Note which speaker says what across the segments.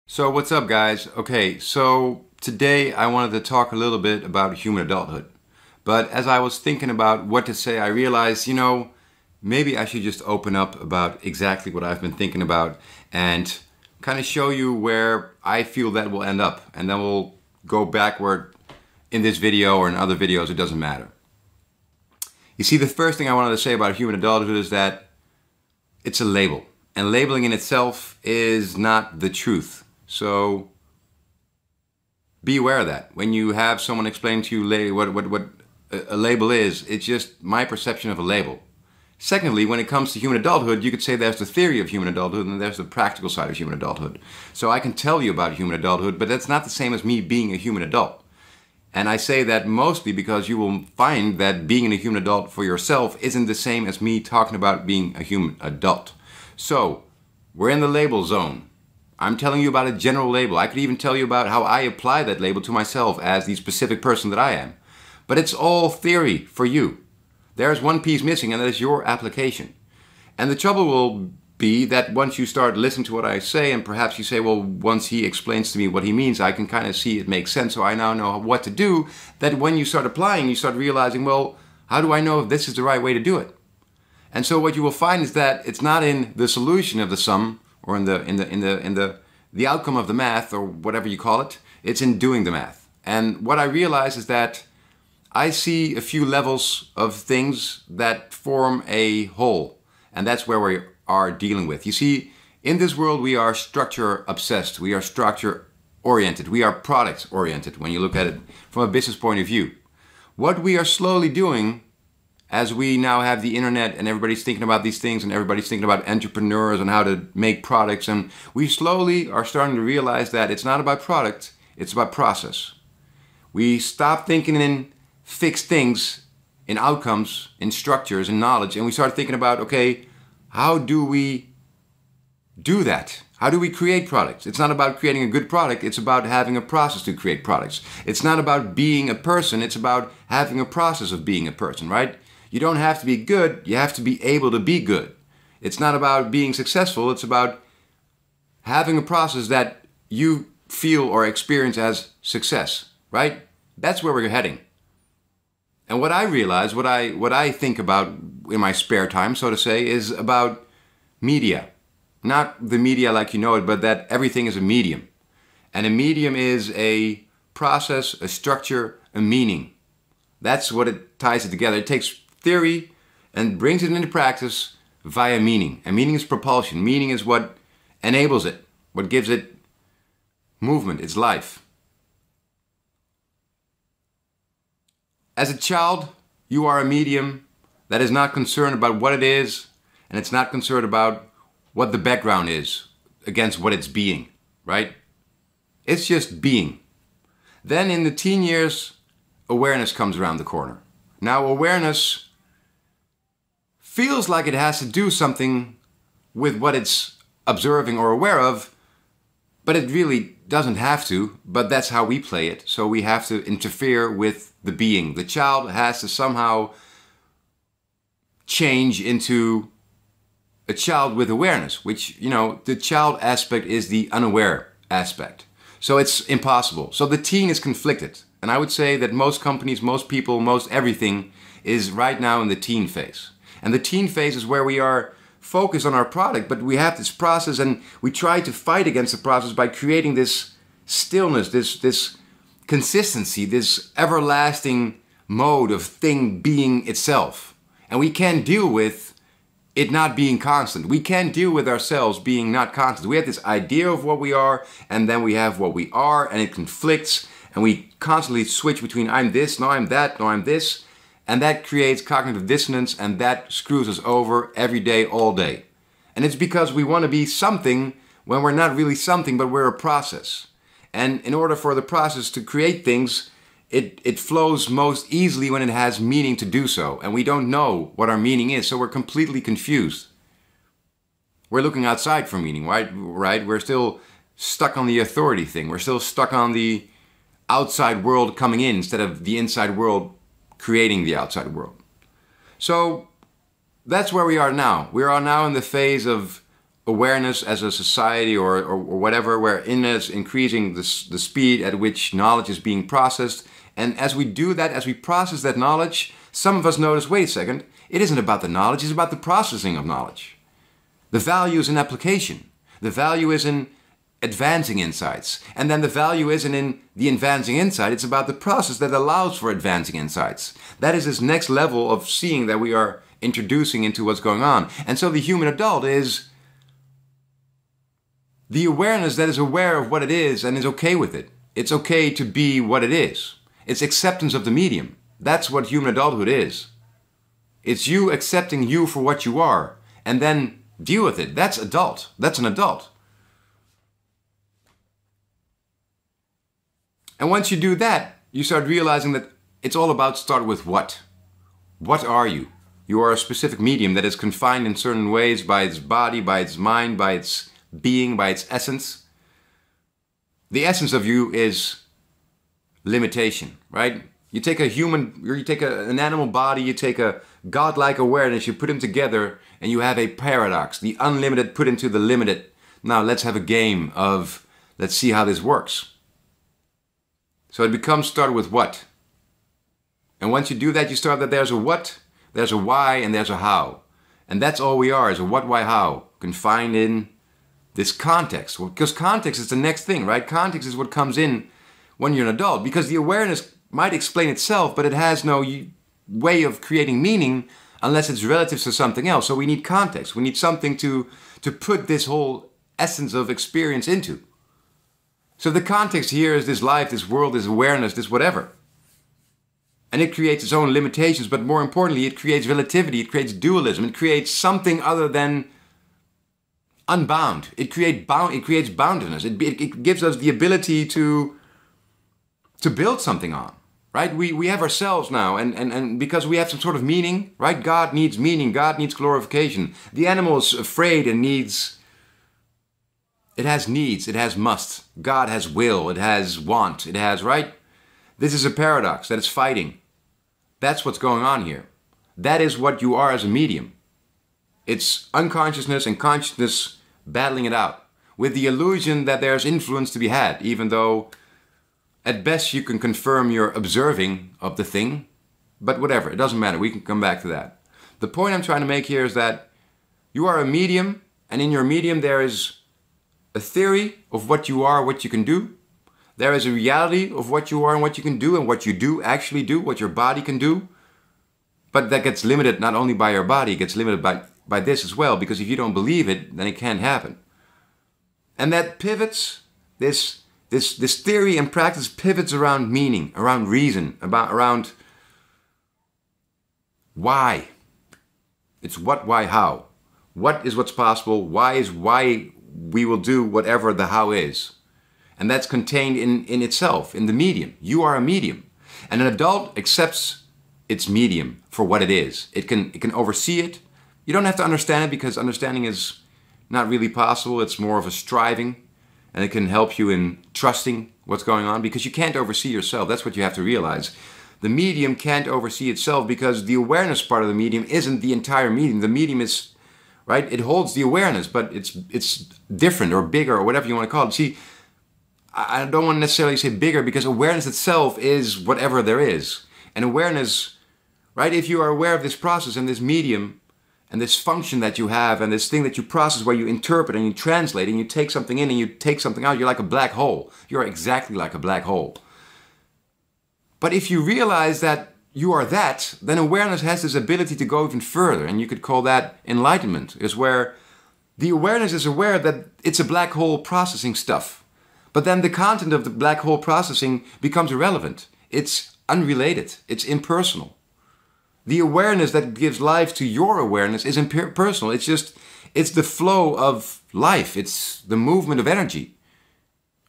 Speaker 1: So what's up, guys? Okay, so today I wanted to talk a little bit about human adulthood. But as I was thinking about what to say, I realized, maybe I should just open up about exactly what I've been thinking about and kind of show you where I feel that will end up. And then we'll go backward in this video or in other videos, it doesn't matter. You see, the first thing I wanted to say about human adulthood is that it's a label. And labeling in itself is not the truth. So be aware of that. When you have someone explain to you what a label is, it's just my perception of a label. Secondly, when it comes to human adulthood, you could say there's the theory of human adulthood and there's the practical side of human adulthood. So I can tell you about human adulthood, but that's not the same as me being a human adult. And I say that mostly because you will find that being a human adult for yourself isn't the same as me talking about being a human adult. So we're in the label zone. I'm telling you about a general label. I could even tell you about how I apply that label to myself as the specific person that I am. But it's all theory for you. There's one piece missing, and that is your application. And the trouble will be that once you start listening to what I say, and perhaps you say, well, once he explains to me what he means, I can kind of see it makes sense, so I now know what to do, that when you start applying, you start realizing, well, how do I know if this is the right way to do it? And so what you will find is that it's not in the solution of the sum, or in the outcome of the math, or whatever you call it. It's in doing the math. And what I realize is that I see a few levels of things that form a whole. And that's where we are dealing with. You see, in this world we are structure obsessed. We are structure oriented. We are product oriented when you look at it from a business point of view. What we are slowly doing, as we now have the internet and everybody's thinking about these things and everybody's thinking about entrepreneurs and how to make products, and we slowly are starting to realize that it's not about product, it's about process. We stop thinking in fixed things, in outcomes, in structures, in knowledge, and we start thinking about, okay, how do we do that? How do we create products? It's not about creating a good product, it's about having a process to create products. It's not about being a person, it's about having a process of being a person, right? You don't have to be good, you have to be able to be good. It's not about being successful, it's about having a process that you feel or experience as success, right? That's where we're heading. And what I realize, what I think about in my spare time, so to say, is about media. Not the media like you know it, but that everything is a medium. And a medium is a process, a structure, a meaning. That's what it ties it together. It takes theory and brings it into practice via meaning. And meaning is propulsion. Meaning is what enables it, what gives it movement, its life. As a child, you are a medium that is not concerned about what it is, and it's not concerned about what the background is against what it's being, right? It's just being. Then in the teen years, awareness comes around the corner. Now awareness feels like it has to do something with what it's observing or aware of, but it really doesn't have to, but that's how we play it. So we have to interfere with the being. The child has to somehow change into a child with awareness, which, the child aspect is the unaware aspect. So it's impossible. So the teen is conflicted. And I would say that most companies, most people, most everything is right now in the teen phase. And the teen phase is where we are focused on our product, but we have this process and we try to fight against the process by creating this stillness, this consistency, this everlasting mode of thing being itself. And we can't deal with it not being constant. We can't deal with ourselves being not constant. We have this idea of what we are, and then we have what we are, and it conflicts, and we constantly switch between I'm this, no I'm that, no I'm this. And that creates cognitive dissonance, and that screws us over every day, all day. And it's because we want to be something when we're not really something, but we're a process. And in order for the process to create things, it flows most easily when it has meaning to do so. And we don't know what our meaning is, so we're completely confused. We're looking outside for meaning, right? We're still stuck on the authority thing. We're still stuck on the outside world coming in instead of the inside world creating the outside world. So that's where we are now. We are now in the phase of awareness as a society or whatever, where in is increasing the speed at which knowledge is being processed. And as we do that, as we process that knowledge, some of us notice, wait a second, it isn't about the knowledge, it's about the processing of knowledge. The value is in application. The value is in advancing insights. And then the value isn't in the advancing insight, it's about the process that allows for advancing insights. That is this next level of seeing that we are introducing into what's going on. And so the human adult is the awareness that is aware of what it is and is okay with it. It's okay to be what it is. It's acceptance of the medium. That's what human adulthood is. It's you accepting you for what you are and then deal with it. That's adult. That's an adult. And once you do that, you start realizing that it's all about start with what. What are you? You are a specific medium that is confined in certain ways by its body, by its mind, by its being, by its essence. The essence of you is limitation, right? You take an animal body, you take a godlike awareness, you put them together and you have a paradox. The unlimited put into the limited. Now let's have a game of, let's see how this works. So it becomes start with what. And once you do that, you start that there's a what, there's a why, and there's a how. And that's all we are, is a what, why, how, confined in this context. Because context is the next thing, right? Context is what comes in when you're an adult. Because the awareness might explain itself, but it has no way of creating meaning unless it's relative to something else. So we need context. We need something to put this whole essence of experience into. So the context here is this life, this world, this awareness, this whatever. And it creates its own limitations, but more importantly, it creates relativity, it creates dualism, it creates something other than unbound. It creates boundedness. It gives us the ability to build something on, right? We have ourselves now, and because we have some sort of meaning, right? God needs meaning, God needs glorification. The animal is afraid and needs, it has needs, it has must. God has will, it has want, it has, right? This is a paradox that it's fighting. That's what's going on here. That is what you are as a medium. It's unconsciousness and consciousness battling it out with the illusion that there's influence to be had, even though at best you can confirm your observing of the thing, but whatever, it doesn't matter, we can come back to that. The point I'm trying to make here is that you are a medium, and in your medium there is a theory of what you are, what you can do. There is a reality of what you are and what you can do and what you do actually do, what your body can do. But that gets limited not only by your body, it gets limited by this as well, because if you don't believe it, then it can't happen. And that pivots, this theory and practice pivots around meaning, around reason, around why. It's what, why, how. What is what's possible, why is why we will do whatever the how is. And that's contained in itself, in the medium. You are a medium. And an adult accepts its medium for what it is. It can oversee it. You don't have to understand it, because understanding is not really possible. It's more of a striving. And it can help you in trusting what's going on, because you can't oversee yourself. That's what you have to realize. The medium can't oversee itself, because the awareness part of the medium isn't the entire medium. The medium is, right, it holds the awareness, but it's different or bigger or whatever you want to call it. See, I don't want to necessarily say bigger, because awareness itself is whatever there is. And awareness, right, if you are aware of this process and this medium and this function that you have and this thing that you process where you interpret and you translate and you take something in and you take something out, you're like a black hole. You're exactly like a black hole. But if you realize that you are that, then awareness has this ability to go even further. And you could call that enlightenment, is where the awareness is aware that it's a black hole processing stuff. But then the content of the black hole processing becomes irrelevant. It's unrelated. It's impersonal. The awareness that gives life to your awareness is impersonal. It's the flow of life. It's the movement of energy,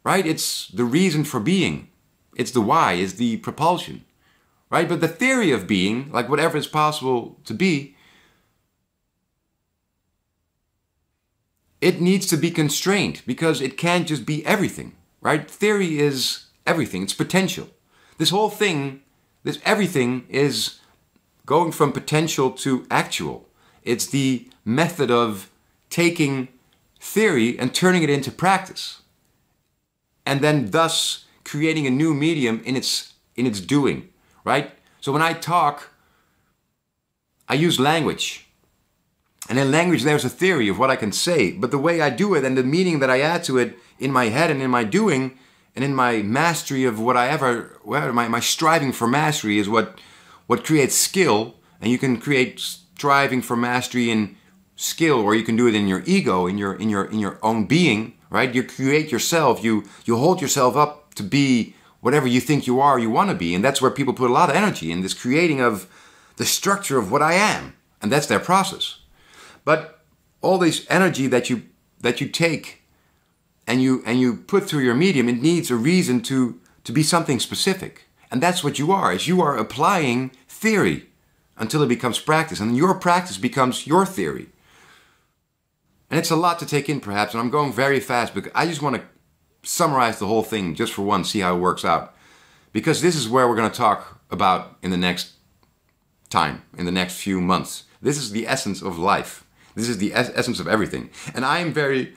Speaker 1: right? It's the reason for being. It's the why, it's the propulsion, right? But the theory of being, like whatever is possible to be, it needs to be constrained, because it can't just be everything, right? Theory is everything. It's potential. This whole thing, this everything is going from potential to actual. It's the method of taking theory and turning it into practice. And then thus creating a new medium in its doing, right? So when I talk, I use language. And in language there's a theory of what I can say, but the way I do it and the meaning that I add to it in my head and in my doing and in my mastery of my striving for mastery is what creates skill. And you can create striving for mastery in skill, or you can do it in your ego, in your own being, right? You create yourself, you hold yourself up to be whatever you think you are, you want to be. And that's where people put a lot of energy in, this creating of the structure of what I am. And that's their process. But all this energy that you take and you put through your medium, it needs a reason to be something specific. And that's what you are, is you are applying theory until it becomes practice. And your practice becomes your theory. And it's a lot to take in perhaps, and I'm going very fast because I just want to summarize the whole thing just for once, see how it works out. Because this is where we're going to talk about in the next time, in the next few months. This is the essence of life. This is the essence of everything. And I am very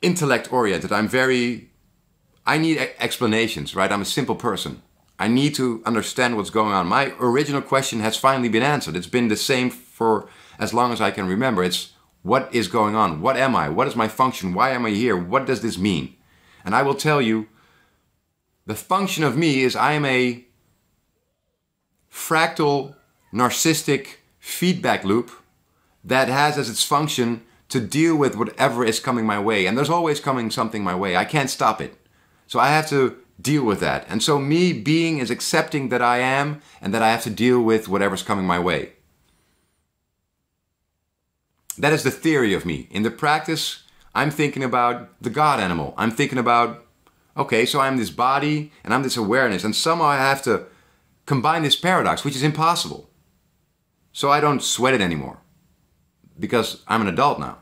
Speaker 1: intellect oriented. I need explanations, right? I'm a simple person. I need to understand what's going on. My original question has finally been answered. It's been the same for as long as I can remember. It's what is going on? What am I? What is my function? Why am I here? What does this mean? And I will tell you, the function of me is I am a fractal, narcissistic feedback loop that has as its function to deal with whatever is coming my way. And there's always coming something my way. I can't stop it. So I have to deal with that. And so me being is accepting that I am and that I have to deal with whatever's coming my way. That is the theory of me. In the practice, I'm thinking about the God animal. I'm thinking about, okay, so I'm this body and I'm this awareness. And somehow I have to combine this paradox, which is impossible. So I don't sweat it anymore. Because I'm an adult now.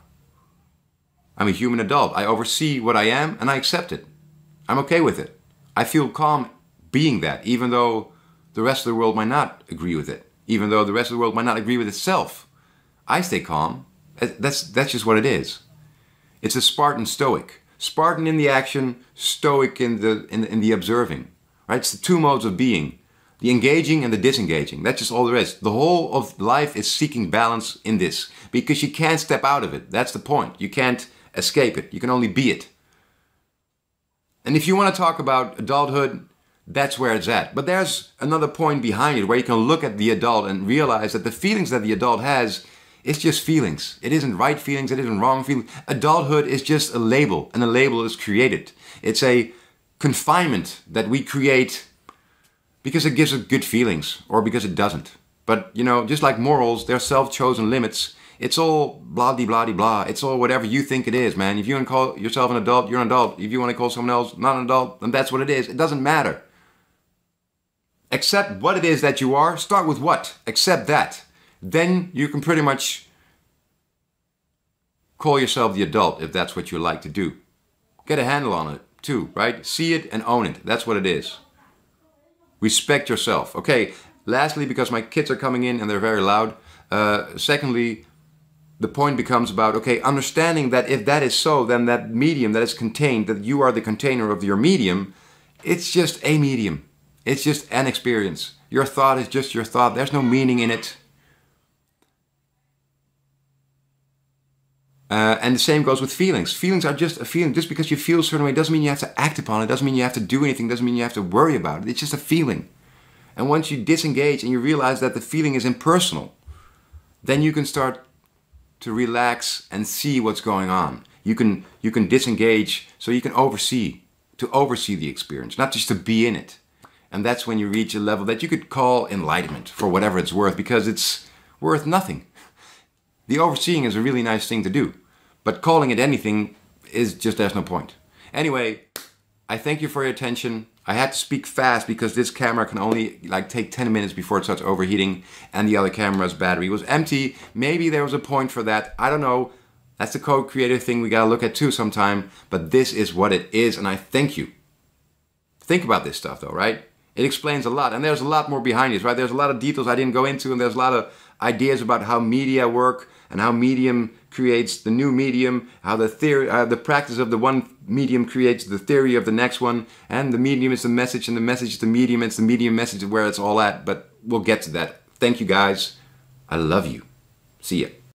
Speaker 1: I'm a human adult. I oversee what I am and I accept it. I'm okay with it. I feel calm being that, even though the rest of the world might not agree with it. Even though the rest of the world might not agree with itself. I stay calm. That's just what it is. It's a Spartan stoic. Spartan in the action, stoic in the observing. Right? It's the two modes of being. The engaging and the disengaging. That's just all there is. The whole of life is seeking balance in this. Because you can't step out of it. That's the point. You can't escape it. You can only be it. And if you want to talk about adulthood, that's where it's at. But there's another point behind it where you can look at the adult and realize that the feelings that the adult has, it's just feelings. It isn't right feelings. It isn't wrong feelings. Adulthood is just a label. And a label is created. It's a confinement that we create because it gives us good feelings or because it doesn't. But, you know, just like morals, they're self-chosen limits. It's all blah-de-blah-de-blah. It's all whatever you think it is, man. If you want to call yourself an adult, you're an adult. If you want to call someone else not an adult, then that's what it is. It doesn't matter. Accept what it is that you are. Start with what? Accept that. Then you can pretty much call yourself the adult if that's what you like to do. Get a handle on it too, right? See it and own it. That's what it is. Respect yourself. Okay, lastly, because my kids are coming in and they're very loud. Secondly, the point becomes about, okay, understanding that if that is so, then that medium that is contained, that you are the container of your medium, it's just a medium. It's just an experience. Your thought is just your thought. There's no meaning in it. And the same goes with feelings. Feelings are just a feeling. Just because you feel a certain way doesn't mean you have to act upon it. Doesn't mean you have to do anything. Doesn't mean you have to worry about it. It's just a feeling. And once you disengage and you realize that the feeling is impersonal, then you can start to relax and see what's going on. You can disengage so you can oversee the experience, not just to be in it. And that's when you reach a level that you could call enlightenment for whatever it's worth, because it's worth nothing. The overseeing is a really nice thing to do, but calling it anything is just, there's no point. Anyway, I thank you for your attention. I had to speak fast because this camera can only take 10 minutes before it starts overheating, and the other camera's battery was empty. Maybe there was a point for that. I don't know. That's the co-creator thing we gotta look at too sometime, but this is what it is, and I thank you. Think about this stuff though, right? It explains a lot, and there's a lot more behind this, right? There's a lot of details I didn't go into, and there's a lot of ideas about how media work and how medium creates the new medium, how the practice of the one medium creates the theory of the next one, and the medium is the message, and the message is the medium, and it's the medium message where it's all at. But we'll get to that. Thank you guys. I love you. See ya.